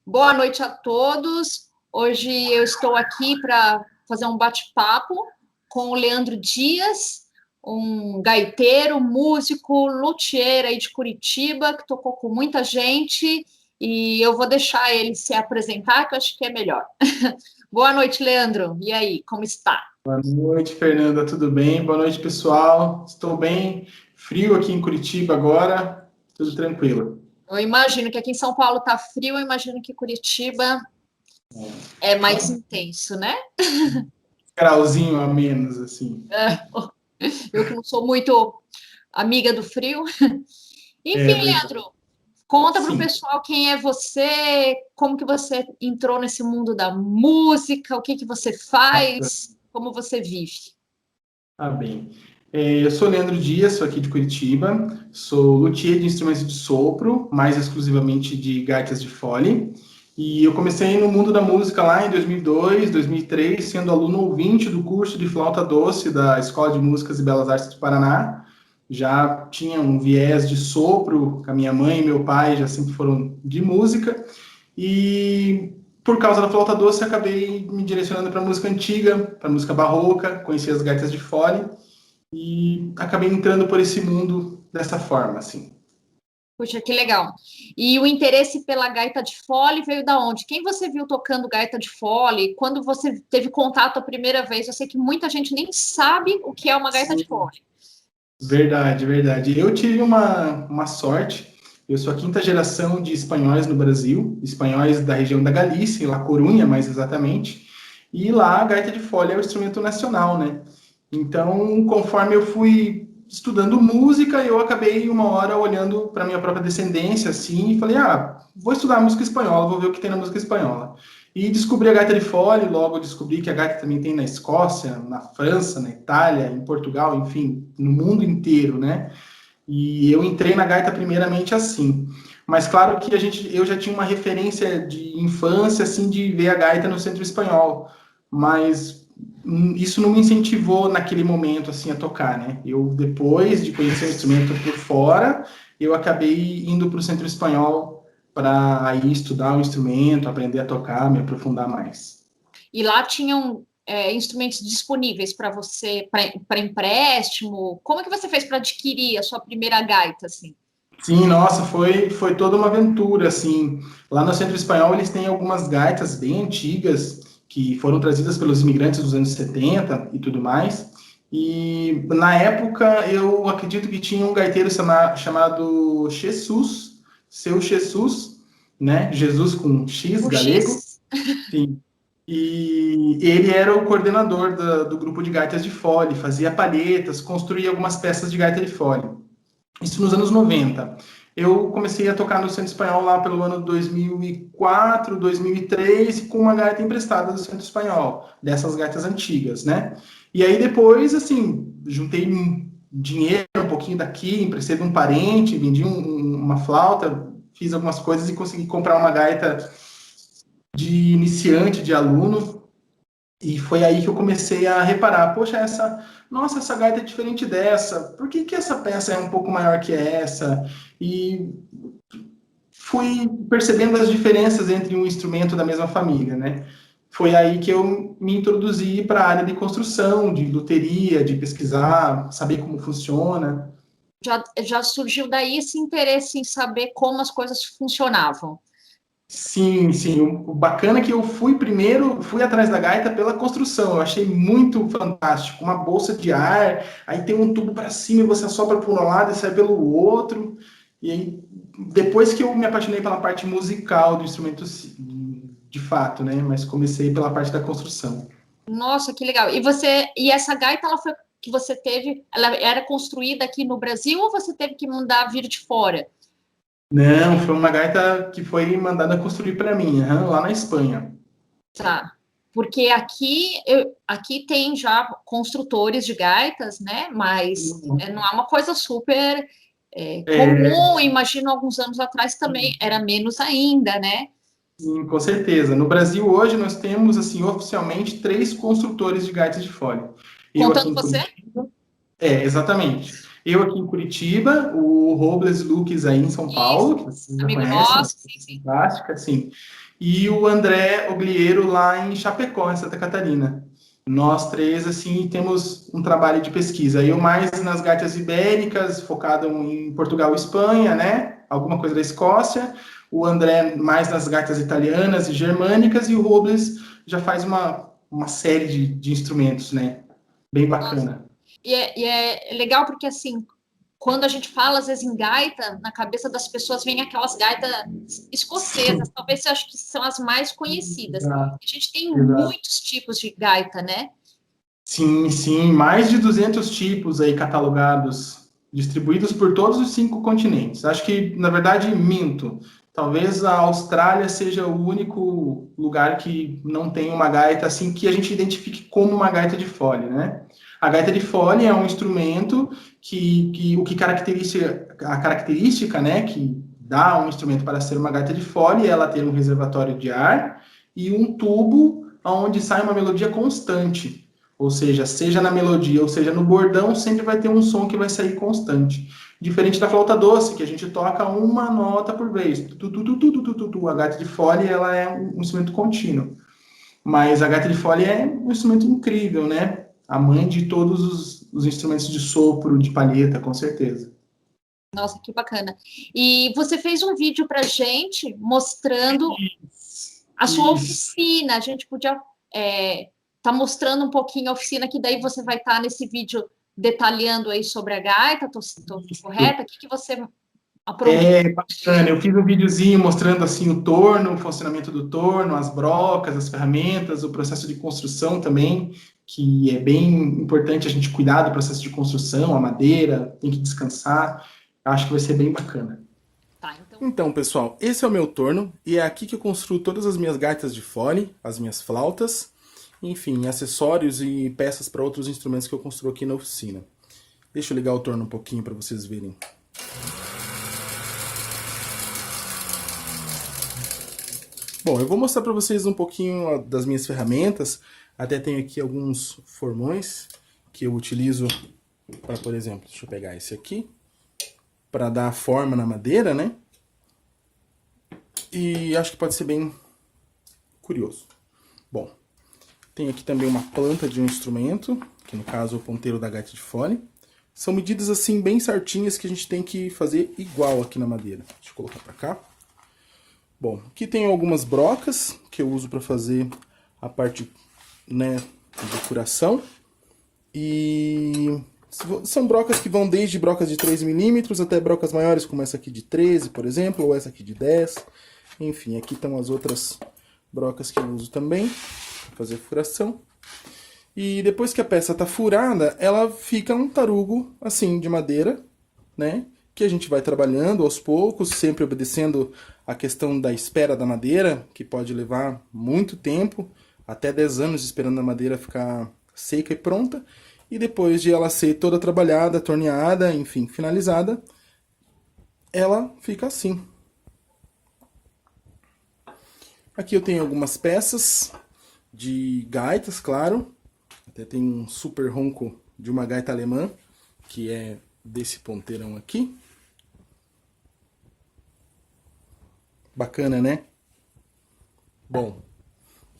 Boa noite a todos. Hoje eu estou aqui para fazer um bate-papo com o Leandro Dias, um gaiteiro, músico, luthier aí de Curitiba, que tocou com muita gente, e eu vou deixar ele se apresentar, que eu acho que é melhor. Boa noite, Leandro. E aí, como está? Boa noite, Fernanda, tudo bem? Boa noite, pessoal. Estou bem. Frio aqui em Curitiba agora, tudo tranquilo. Eu imagino que aqui em São Paulo está frio, eu imagino que Curitiba é mais intenso, né? Grauzinho a menos, assim. Eu que não sou muito amiga do frio. É Enfim, verdade. Leandro, conta para o Sim, pessoal quem é você, como que você entrou nesse mundo da música, o que que você bacana. faz, como você vive. Tá bem. Eu sou Leandro Dias, sou aqui de Curitiba, sou luthier de instrumentos de sopro, mais exclusivamente de gaitas de fole. E eu comecei no mundo da música lá em 2002, 2003, sendo aluno ouvinte do curso de flauta doce da Escola de Músicas e Belas Artes do Paraná. Já tinha um viés de sopro, a minha mãe e meu pai já sempre foram de música. E por causa da flauta doce, acabei me direcionando para música antiga, para música barroca, conheci as gaitas de fole e acabei entrando por esse mundo dessa forma, assim. Puxa, que legal. E o interesse pela gaita de fole veio da onde? Quem você viu tocando gaita de fole? Quando você teve contato a primeira vez? Eu sei que muita gente nem sabe o que é uma gaita de Sim, fole. verdade, verdade. Eu tive uma sorte. Eu sou a quinta geração de espanhóis no Brasil, espanhóis da região da Galícia, em La Coruña, mais exatamente. E lá a gaita de fole é o instrumento nacional, né? Então, conforme eu fui estudando música, eu acabei uma hora olhando para minha própria descendência, assim, e falei, vou estudar música espanhola, vou ver o que tem na música espanhola. E descobri a gaita de fole, logo descobri que a gaita também tem na Escócia, na França, na Itália, em Portugal, enfim, no mundo inteiro, né? E eu entrei na gaita primeiramente assim. Mas claro que eu já tinha uma referência de infância, assim, de ver a gaita no Centro Espanhol. Mas isso não me incentivou naquele momento, assim, a tocar, né? Eu, depois de conhecer o instrumento por fora, eu acabei indo para o Centro Espanhol para aí estudar o instrumento, aprender a tocar, me aprofundar mais. E lá tinham instrumentos disponíveis para você, para empréstimo. Como é que você fez para adquirir a sua primeira gaita, assim? Sim, nossa, foi toda uma aventura, assim. Lá no Centro Espanhol eles têm algumas gaitas bem antigas que foram trazidas pelos imigrantes dos anos 70 e tudo mais. E na época eu acredito que tinha um gaiteiro chamado Jesus, seu Jesus, né? Jesus com X O galego. X? Sim. E ele era o coordenador do grupo de gaitas de fole, fazia palhetas, construía algumas peças de gaita de fole. Isso nos anos 90. Eu comecei a tocar no Centro Espanhol lá pelo ano 2004, 2003, com uma gaita emprestada do Centro Espanhol, dessas gaitas antigas, né? E aí depois, assim, juntei dinheiro, um pouquinho daqui, emprestei de um parente, vendi uma flauta, fiz algumas coisas e consegui comprar uma gaita de iniciante, de aluno, e foi aí que eu comecei a reparar, poxa, nossa, essa gaita é diferente dessa, por que essa peça é um pouco maior que essa? E fui percebendo as diferenças entre um instrumento da mesma família, né? Foi aí que eu me introduzi para a área de construção, de luteria, de pesquisar, saber como funciona. Já surgiu daí esse interesse em saber como as coisas funcionavam. Sim, sim. O bacana é que eu fui atrás da gaita pela construção. Eu achei muito fantástico. Uma bolsa de ar, aí tem um tubo para cima e você assopra por um lado e sai pelo outro. E aí, depois que eu me apaixonei pela parte musical do instrumento, de fato, né? Mas comecei pela parte da construção. Nossa, que legal. E essa gaita, ela foi que você teve, ela era construída aqui no Brasil ou você teve que mandar vir de fora? Não, foi uma gaita que foi mandada construir para mim, lá na Espanha. Tá. Porque aqui tem já construtores de gaitas, né? Mas não é uma coisa super É, comum. Imagino alguns anos atrás também era menos ainda, né? sim, com certeza. No Brasil, hoje, nós temos, assim, oficialmente, 3 construtores de gaitas de fole. Eu aqui Contando em você, Curitiba. Exatamente. Eu aqui em Curitiba, o Robles Lucas aí em São isso, Paulo, que vocês já amigo conhecem, uma nosso, sim, pessoa sim. fantástica, assim. e o André Oglieiro lá em Chapecó, em Santa Catarina. Nós três, assim, temos um trabalho de pesquisa. Eu mais nas gaitas ibéricas, focado em Portugal e Espanha, né? Alguma coisa da Escócia. O André mais nas gaitas italianas e germânicas. E o Robles já faz uma série de instrumentos, né? Bem bacana. E é legal porque, assim, quando a gente fala, às vezes, em gaita, na cabeça das pessoas vem aquelas gaitas escocesas, talvez eu acho que são as mais conhecidas. Exato, A gente tem exato. muitos tipos de gaita, né? Sim, sim, mais de 200 tipos aí catalogados, distribuídos por todos os 5 continentes. Acho que, na verdade, minto. Talvez a Austrália seja o único lugar que não tem uma gaita assim que a gente identifique como uma gaita de fole, né? A gaita de fole é um instrumento que o que caracteriza a característica, né, que dá um instrumento para ser uma gaita de fole é ela ter um reservatório de ar e um tubo onde sai uma melodia constante. Ou seja na melodia ou seja no bordão, sempre vai ter um som que vai sair constante. Diferente da flauta doce, que a gente toca uma nota por vez. A gaita de fole, ela é um instrumento contínuo. Mas a gaita de fole é um instrumento incrível, né? A mãe de todos os instrumentos de sopro, de palheta, com certeza. Nossa, que bacana. E você fez um vídeo para gente mostrando a sua Isso. oficina. A gente podia tá mostrando um pouquinho a oficina, que daí você vai estar nesse vídeo detalhando aí sobre a gaita. Tô correta? O que você aprovou? É bacana, eu fiz um videozinho mostrando assim o torno, o funcionamento do torno, as brocas, as ferramentas, o processo de construção também, que é bem importante a gente cuidar do processo de construção, a madeira, tem que descansar. Acho que vai ser bem bacana. Tá, Então, pessoal, esse é o meu torno e é aqui que eu construo todas as minhas gaitas de fole, as minhas flautas, enfim, acessórios e peças para outros instrumentos que eu construo aqui na oficina. Deixa eu ligar o torno um pouquinho para vocês verem. Bom, eu vou mostrar para vocês um pouquinho das minhas ferramentas. Até tenho aqui alguns formões que eu utilizo para, por exemplo, deixa eu pegar esse aqui, para dar forma na madeira, né? E acho que pode ser bem curioso. Bom, tem aqui também uma planta de um instrumento, que no caso é o ponteiro da gaita de fole. São medidas assim bem certinhas que a gente tem que fazer igual aqui na madeira. Deixa eu colocar para cá. Bom, aqui tem algumas brocas que eu uso para fazer a parte, né, de furação. E são brocas que vão desde brocas de 3 milímetros até brocas maiores, como essa aqui de 13, por exemplo, ou essa aqui de 10. Enfim, aqui estão as outras brocas que eu uso também para fazer furação. E depois que a peça está furada, ela fica um tarugo assim de madeira, né? Que a gente vai trabalhando aos poucos, sempre obedecendo a questão da espera da madeira, que pode levar muito tempo, até 10 anos esperando a madeira ficar seca e pronta. E depois de ela ser toda trabalhada, torneada, enfim, finalizada, ela fica assim. Aqui eu tenho algumas peças de gaitas, claro. Até tem um super ronco de uma gaita alemã, que é desse ponteirão aqui. Bacana, né? Bom,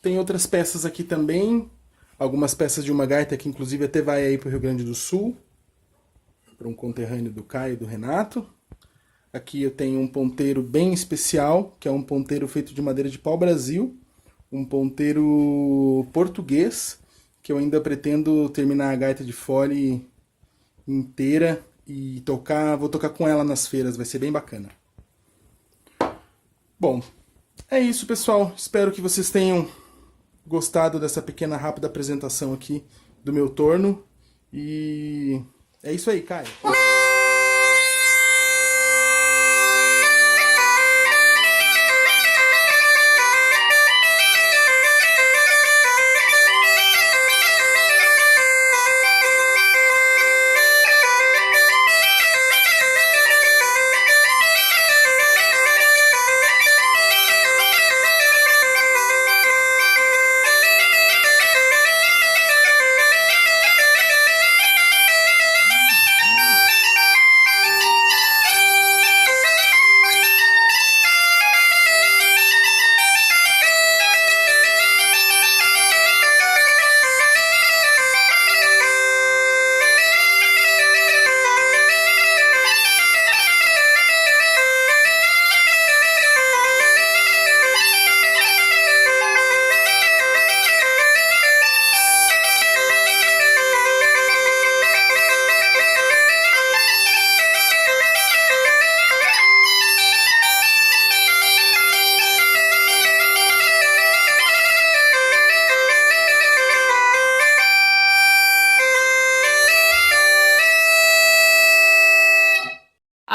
tem outras peças aqui também. Algumas peças de uma gaita que inclusive até vai aí para o Rio Grande do Sul. Para um conterrâneo do Caio e do Renato. Aqui eu tenho um ponteiro bem especial, que é um ponteiro feito de madeira de pau-brasil. Um ponteiro português, que eu ainda pretendo terminar a gaita de fole inteira e tocar, vou tocar com ela nas feiras, vai ser bem bacana. Bom, é isso, pessoal. Espero que vocês tenham gostado dessa pequena, rápida apresentação aqui do meu torno. E é isso aí, Caio.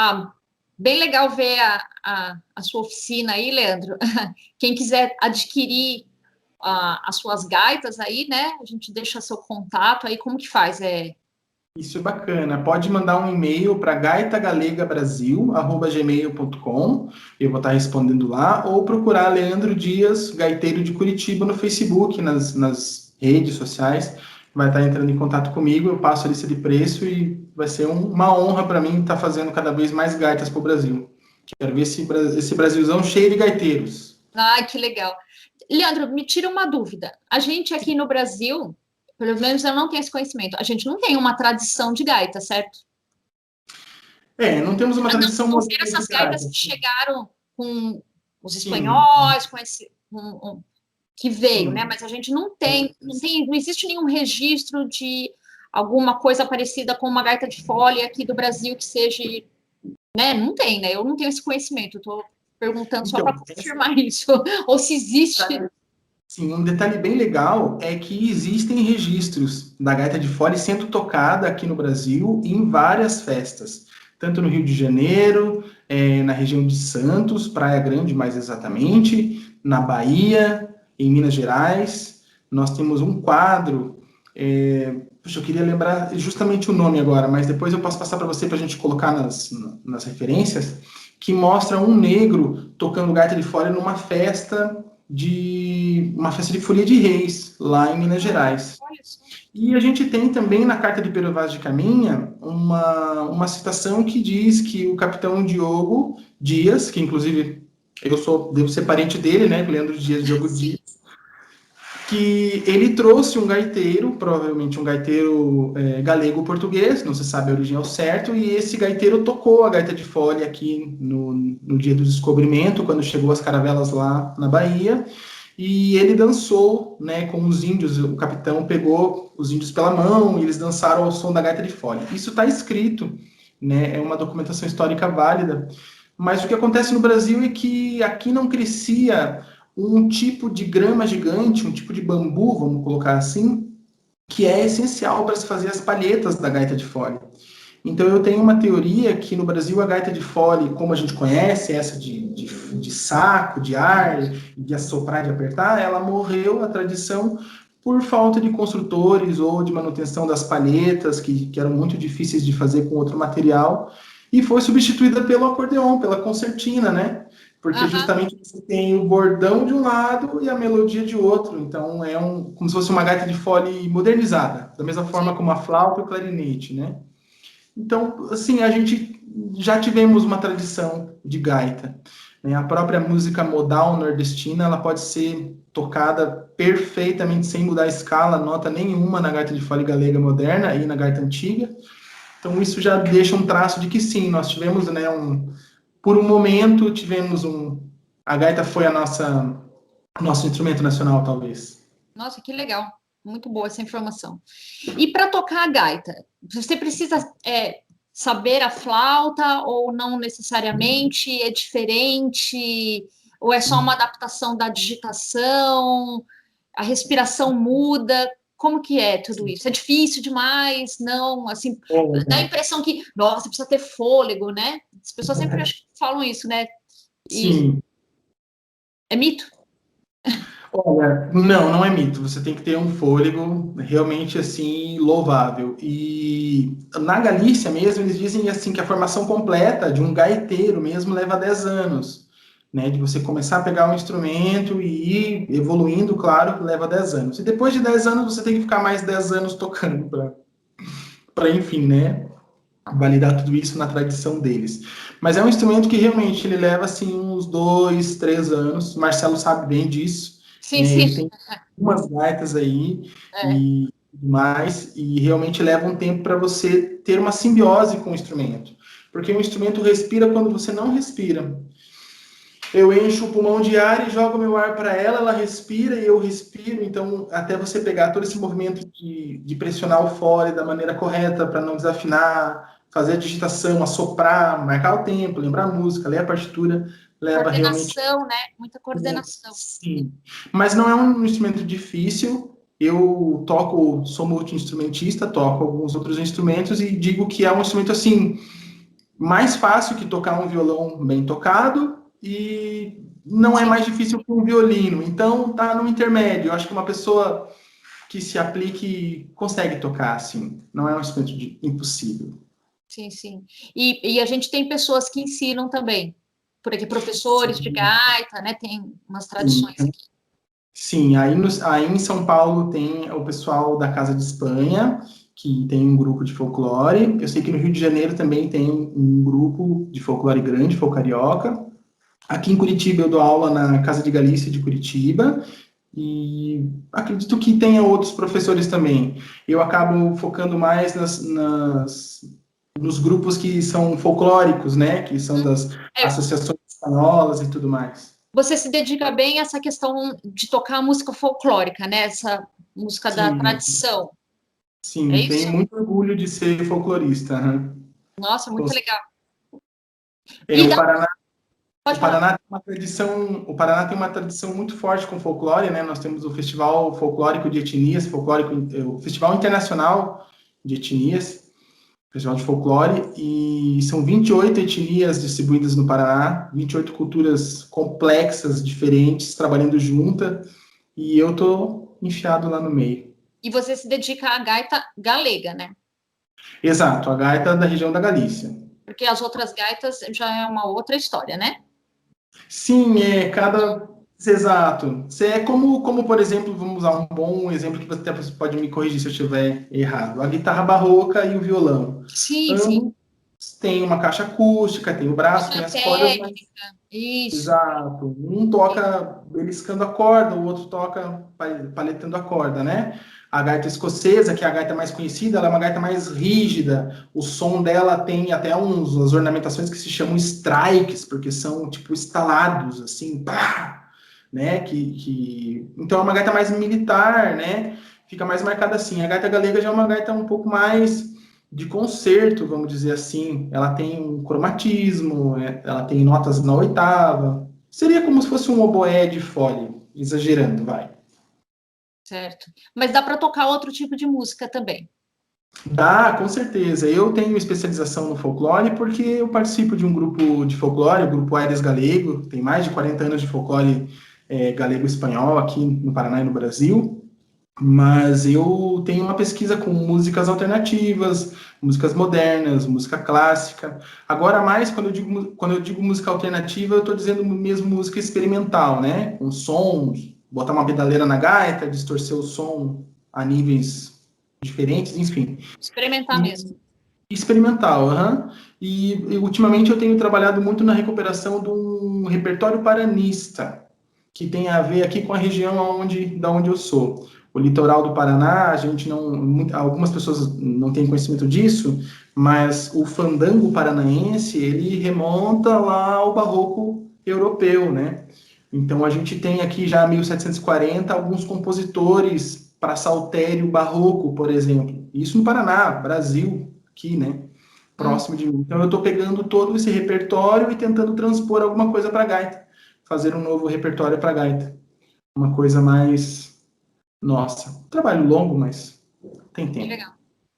Ah, bem legal ver a sua oficina aí, Leandro. Quem quiser adquirir as suas gaitas aí, né? A gente deixa seu contato aí, como que faz? Isso é bacana. Pode mandar um e-mail para gaitagalegabrasil@gmail.com. Eu vou estar respondendo lá, ou procurar Leandro Dias, gaiteiro de Curitiba, no Facebook, nas redes sociais. Vai estar entrando em contato comigo, eu passo a lista de preço e vai ser uma honra para mim estar fazendo cada vez mais gaitas para o Brasil. Quero ver esse Brasilzão cheio de gaiteiros. Ai, que legal. Leandro, me tira uma dúvida. A gente aqui no Brasil, pelo menos eu não tenho esse conhecimento, a gente não tem uma tradição de gaita, certo? Não temos uma tradição Não ser moderna de essas gaitas gaita. que chegaram com os Sim, espanhóis, com esse que veio, sim. né? Mas a gente não existe nenhum registro de alguma coisa parecida com uma gaita de fole aqui do Brasil que seja, né? Não tem, né? Eu não tenho esse conhecimento. Estou perguntando só para confirmar isso, ou se existe. Sim, um detalhe bem legal é que existem registros da gaita de fole sendo tocada aqui no Brasil em várias festas, tanto no Rio de Janeiro, na região de Santos, Praia Grande mais exatamente, na Bahia, em Minas Gerais. Nós temos um quadro, puxa, eu queria lembrar justamente o nome agora, mas depois eu posso passar para você para a gente colocar nas referências, que mostra um negro tocando gaita de fole numa festa de folia de reis, lá em Minas Gerais. E a gente tem também na Carta de Pero Vaz de Caminha uma citação que diz que o capitão Diogo Dias, que inclusive devo ser parente dele, né, Leandro Dias Diogo Dias, que ele trouxe um gaiteiro, provavelmente um gaiteiro galego-português, não se sabe a origem ao certo, e esse gaiteiro tocou a gaita de fole aqui no dia do descobrimento, quando chegou as caravelas lá na Bahia, e ele dançou, né, com os índios, o capitão pegou os índios pela mão, e eles dançaram ao som da gaita de fole. Isso está escrito, né, é uma documentação histórica válida, mas o que acontece no Brasil é que aqui não crescia um tipo de grama gigante, um tipo de bambu, vamos colocar assim, que é essencial para se fazer as palhetas da gaita de fole. Então eu tenho uma teoria que no Brasil a gaita de fole, como a gente conhece, essa de saco, de ar, de assoprar, de apertar, ela morreu, a tradição, por falta de construtores ou de manutenção das palhetas, que eram muito difíceis de fazer com outro material, e foi substituída pelo acordeon, pela concertina, né? Porque justamente você tem o bordão de um lado e a melodia de outro. Então é como se fosse uma gaita de fole modernizada, da mesma forma como a flauta e o clarinete, né? Então, assim, a gente já tivemos uma tradição de gaita, né? A própria música modal nordestina, ela pode ser tocada perfeitamente sem mudar a escala, nota nenhuma na gaita de fole galega moderna e na gaita antiga. Então isso já deixa um traço de que sim, nós tivemos, né, por um momento tivemos a gaita foi nosso instrumento nacional, talvez. Nossa, que legal. Muito boa essa informação. E para tocar a gaita, você precisa saber a flauta ou não necessariamente? É diferente? Ou é só uma adaptação da digitação? A respiração muda? Como que é tudo isso? É difícil demais? Não? Assim, dá a impressão que, nossa, precisa ter fôlego, né? As pessoas sempre falam isso, né? Sim. É mito? Olha, não é mito. Você tem que ter um fôlego realmente assim louvável. E na Galícia mesmo eles dizem assim que a formação completa de um gaiteiro mesmo leva 10 anos, né? De você começar a pegar um instrumento e ir evoluindo, claro, leva 10 anos. E depois de 10 anos você tem que ficar mais 10 anos tocando para enfim, né? Validar tudo isso na tradição deles. Mas é um instrumento que realmente ele leva assim uns 2, 3 anos. O Marcelo sabe bem disso. Sim, sim. Ele tem umas gaitas aí e mais, e realmente leva um tempo para você ter uma simbiose com o instrumento. Porque o instrumento respira quando você não respira. Eu encho o pulmão de ar e jogo meu ar para ela respira e eu respiro. Então, até você pegar todo esse movimento de pressionar o fole da maneira correta para não desafinar, fazer a digitação, assoprar, marcar o tempo, lembrar a música, ler a partitura, leva coordenação, realmente... né? Muita coordenação. Sim, mas não é um instrumento difícil. Eu sou multi-instrumentista, toco alguns outros instrumentos e digo que é um instrumento assim mais fácil que tocar um violão bem tocado e não é Sim, mais difícil que um violino. Então, tá no intermédio. Eu acho que uma pessoa que se aplique consegue tocar, assim. Não é um instrumento impossível. sim, sim. E a gente tem pessoas que ensinam também, por aqui, professores de Sim, gaita, né? Tem umas sim. tradições aqui. Sim, aí em São Paulo tem o pessoal da Casa de Espanha, que tem um grupo de folclore. Eu sei que no Rio de Janeiro também tem um grupo de folclore grande, folcarioca. Aqui em Curitiba eu dou aula na Casa de Galícia de Curitiba e acredito que tenha outros professores também. Eu acabo focando mais nos grupos que são folclóricos, né? Que são das É, associações espanholas e tudo mais. você se dedica bem a essa questão de tocar música folclórica, né? Essa música da Sim, tradição. É sim, tenho isso? muito orgulho de ser folclorista. Aham. Nossa, muito legal. É, E o dá, Paraná, o pode falar. Paraná tem uma tradição, o Paraná tem uma tradição muito forte com folclore, né? Nós temos o Festival Folclórico de Etnias, o Festival Internacional de Etnias, Festival de Folclore, e são 28 etnias distribuídas no Paraná, 28 culturas complexas, diferentes, trabalhando junta, e eu tô enfiado lá no meio. E você se dedica à gaita galega, né? Exato, a gaita da região da Galícia. Porque as outras gaitas já é uma outra história, né? Sim, é cada. Exato. Você é como, por exemplo, vamos usar um bom exemplo que você até pode me corrigir se eu estiver errado. A guitarra barroca e o violão. Sim, sim. Ambos têm uma caixa acústica, tem o braço, tem Outra as cordas, mas. técnica. Isso. Exato. Um toca beliscando a corda, o outro toca paletando a corda, né? A gaita escocesa, que é a gaita mais conhecida, ela é uma gaita mais rígida. O som dela tem até umas ornamentações que se chamam strikes, porque são tipo estalados, assim, pá, né? Então é uma gaita mais militar, né? Fica mais marcada assim. A gaita galega já é uma gaita um pouco mais de concerto, vamos dizer assim. Ela tem um cromatismo, ela tem notas na oitava. Seria como se fosse um oboé de fole, exagerando, vai. Certo. Mas dá para tocar outro tipo de música também. Dá, com certeza. Eu tenho especialização no folclore porque eu participo de um grupo de folclore, o Grupo Aires Galego, tem mais de 40 anos de folclore galego-espanhol aqui no Paraná e no Brasil. Mas eu tenho uma pesquisa com músicas alternativas, músicas modernas, música clássica. Agora, mais, quando eu digo música alternativa, eu estou dizendo mesmo música experimental, né? Com sons, botar uma pedaleira na gaita, distorcer o som a níveis diferentes, enfim. Experimentar E mesmo. experimental, aham. E ultimamente eu tenho trabalhado muito na recuperação de um repertório paranista, que tem a ver aqui com a região da onde eu sou. O litoral do Paraná, a gente não, algumas pessoas não têm conhecimento disso, mas o fandango paranaense, ele remonta lá ao barroco europeu, né? Então a gente tem aqui já 1740 alguns compositores para saltério barroco, por exemplo. Isso no Paraná, Brasil, aqui, né? Hum, Próximo de mim. Então eu estou pegando todo esse repertório e tentando transpor alguma coisa para gaita, fazer um novo repertório para gaita, uma coisa mais nossa. Trabalho longo, mas tem que tempo. legal,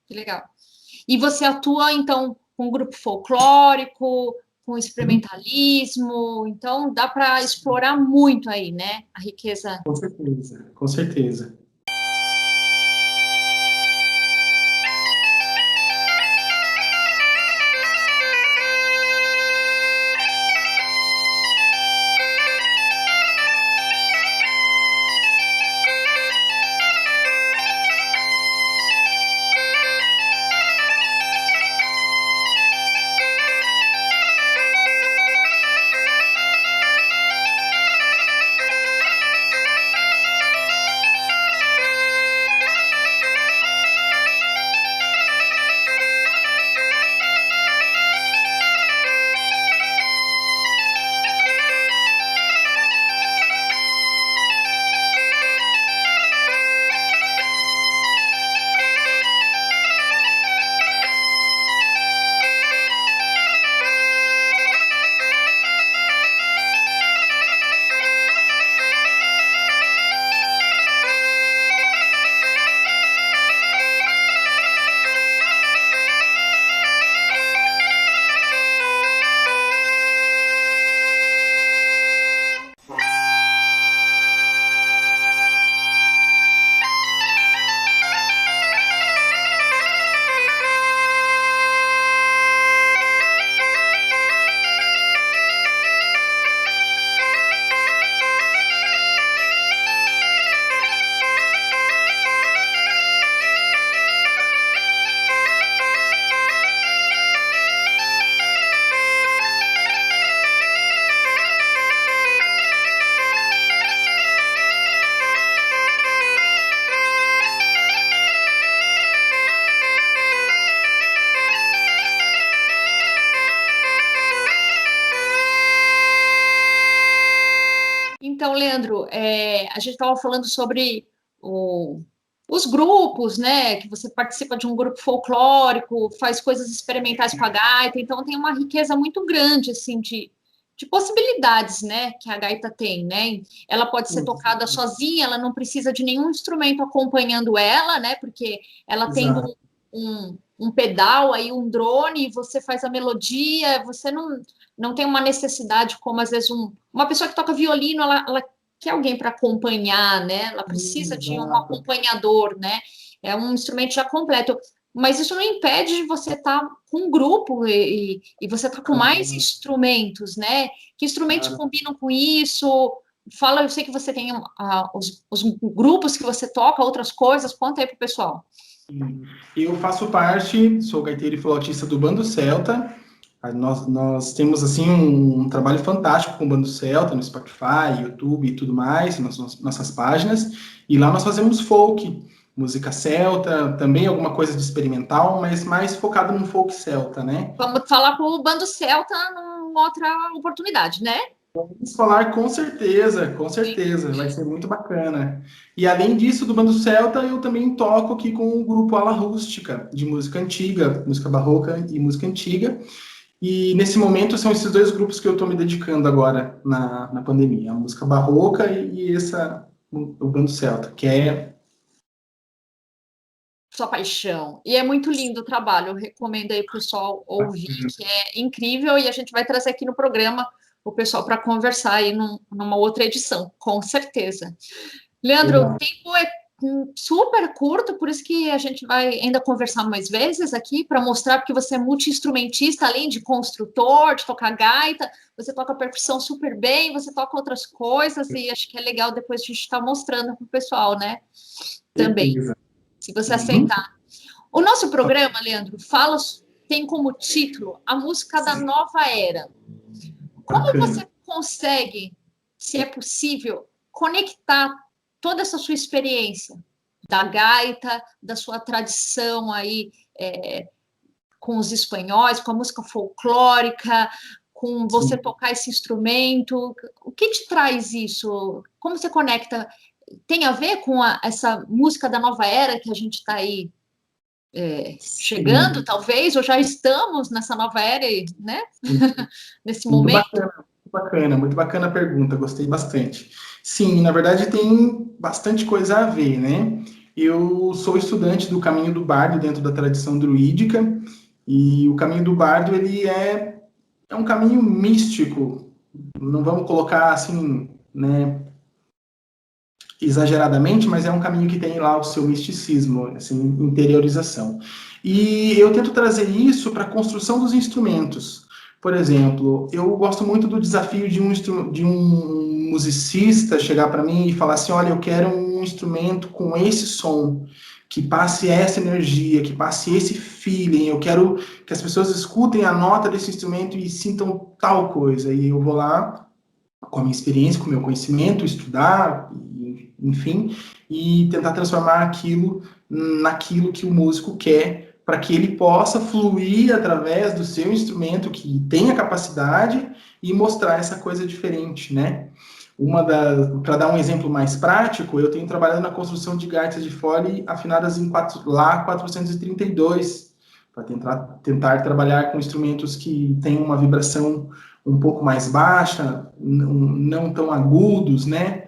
que legal. E você atua, então, com um grupo folclórico, com Uhum. experimentalismo, então dá para explorar muito aí, né? A riqueza. Com certeza, com certeza. Leandro, a gente estava falando sobre os grupos, né? Que você participa de um grupo folclórico, faz coisas experimentais com a gaita, então tem uma riqueza muito grande, assim, de possibilidades, né? Que a gaita tem, né? Ela pode ser tocada sozinha, ela não precisa de nenhum instrumento acompanhando ela, né? Porque ela tem Exato. um pedal aí, um drone, você faz a melodia, você não tem uma necessidade como, às vezes, uma pessoa que toca violino, ela quer alguém para acompanhar, né? Ela precisa de um Exato. acompanhador, né? É um instrumento já completo. Mas isso não impede de você estar com um grupo e você estar com mais Claro, instrumentos, né? Que instrumentos claro. combinam com isso? Fala, eu sei que você tem os grupos que você toca, outras coisas, conta aí pro pessoal. Eu faço parte, sou gaiteiro e flautista do Bando Celta. Nós temos assim um trabalho fantástico com o Bando Celta no Spotify, YouTube e tudo mais, nas nossas páginas. E lá nós fazemos folk, música celta, também alguma coisa de experimental, mas mais focado no folk celta, né? Vamos falar com o Bando Celta numa outra oportunidade, né? Vamos falar com certeza, vai ser muito bacana. E além disso, do Bando Celta, eu também toco aqui com o grupo Ala Rústica, de música antiga, música barroca e música antiga. E nesse momento são esses dois grupos que eu estou me dedicando agora na pandemia, a música barroca e o Bando Celta, que é Sua paixão. E é muito lindo o trabalho, eu recomendo aí para o pessoal ouvir, que é incrível, e a gente vai trazer aqui no programa o pessoal para conversar aí numa outra edição, com certeza. Leandro, o legal. tempo é super curto, por isso que a gente vai ainda conversar mais vezes aqui, para mostrar que você é multi-instrumentista, além de construtor, de tocar gaita, você toca percussão super bem, você toca outras coisas, e acho que é legal depois a gente estar mostrando para o pessoal, né? Também, Certeza. se você Uhum. aceitar. O nosso programa, Leandro, tem como título a música da nova era. Como Bacana. você consegue, se é possível, conectar toda essa sua experiência da gaita, da sua tradição aí com os espanhóis, com a música folclórica, com você Sim. tocar esse instrumento? O que te traz isso? Como você conecta? Tem a ver com essa música da nova era que a gente está aí chegando, Sim. talvez, ou já estamos nessa nova era, né? Nesse Muito momento? bacana, muito bacana a pergunta, gostei bastante. Sim, na verdade tem bastante coisa a ver, né? Eu sou estudante do Caminho do Bardo dentro da tradição druídica, e o Caminho do Bardo, ele é um caminho místico, não vamos colocar assim, né, exageradamente, mas é um caminho que tem lá o seu misticismo, assim, interiorização. E eu tento trazer isso para a construção dos instrumentos. Por exemplo, eu gosto muito do desafio de um musicista chegar para mim e falar assim: olha, eu quero um instrumento com esse som, que passe essa energia, que passe esse feeling, eu quero que as pessoas escutem a nota desse instrumento e sintam tal coisa. E eu vou lá, com a minha experiência, com o meu conhecimento, estudar, enfim, e tentar transformar aquilo naquilo que o músico quer, para que ele possa fluir através do seu instrumento, que tenha capacidade, e mostrar essa coisa diferente, né? Para dar um exemplo mais prático, eu tenho trabalhado na construção de gaitas de fole afinadas em Lá 432, para tentar trabalhar com instrumentos que têm uma vibração um pouco mais baixa, não tão agudos, né?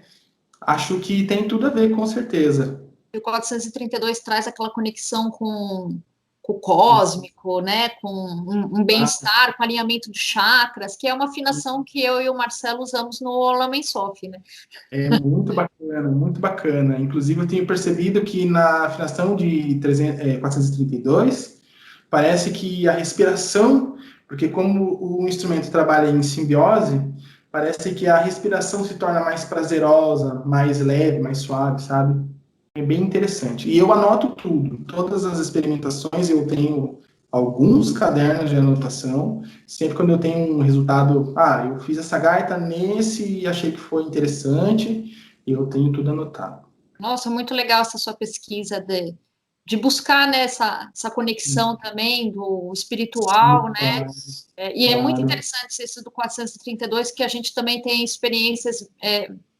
Acho que tem tudo a ver, com certeza. O 432 traz aquela conexão com o cósmico, né? Com um bem-estar, com alinhamento de chakras, que é uma afinação que eu e o Marcelo usamos no Lamen Sof, né? É muito bacana, muito bacana. Inclusive, eu tenho percebido que na afinação de 432, parece que a respiração, porque como o instrumento trabalha em simbiose, parece que a respiração se torna mais prazerosa, mais leve, mais suave, sabe? É bem interessante. E eu anoto tudo, todas as experimentações, eu tenho alguns cadernos de anotação. Sempre quando eu tenho um resultado, eu fiz essa gaita nesse e achei que foi interessante, eu tenho tudo anotado. Nossa, muito legal essa sua pesquisa de buscar, né, essa conexão também do espiritual, Sim, né? claro, E é muito claro. interessante esse do 432, que a gente também tem experiências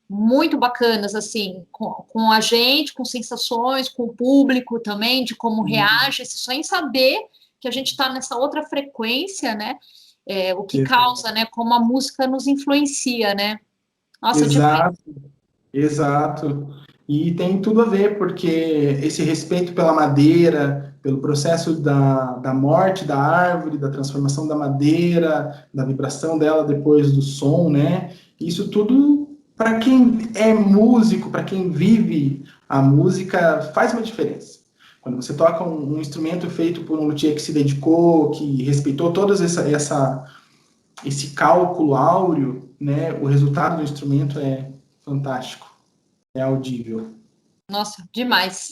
muito bacanas, assim, com a gente, com sensações, com o público também, de como reage, sem saber que a gente está nessa outra frequência, né? O que causa, né? Como a música nos influencia, né? Nossa, demais. Exato, exato. E tem tudo a ver, porque esse respeito pela madeira, pelo processo da morte da árvore, da transformação da madeira, da vibração dela depois do som, né? Isso tudo, para quem é músico, para quem vive a música, faz uma diferença. Quando você toca um instrumento feito por um luthier que se dedicou, que respeitou todas esse cálculo áureo, né? O resultado do instrumento é fantástico, é audível. Nossa, demais.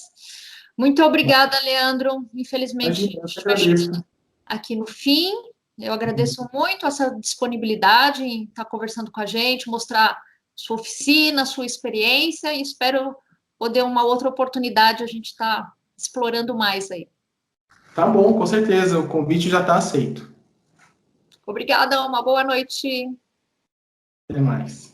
Muito obrigada, Leandro. Infelizmente, Imagina, a eu que gente vai chegar agradeço. aqui no fim. Eu agradeço muito essa disponibilidade em estar conversando com a gente, mostrar sua oficina, sua experiência, e espero poder uma outra oportunidade a gente estar explorando mais aí. Tá bom, com certeza, o convite já está aceito. Obrigada, uma boa noite. Até mais.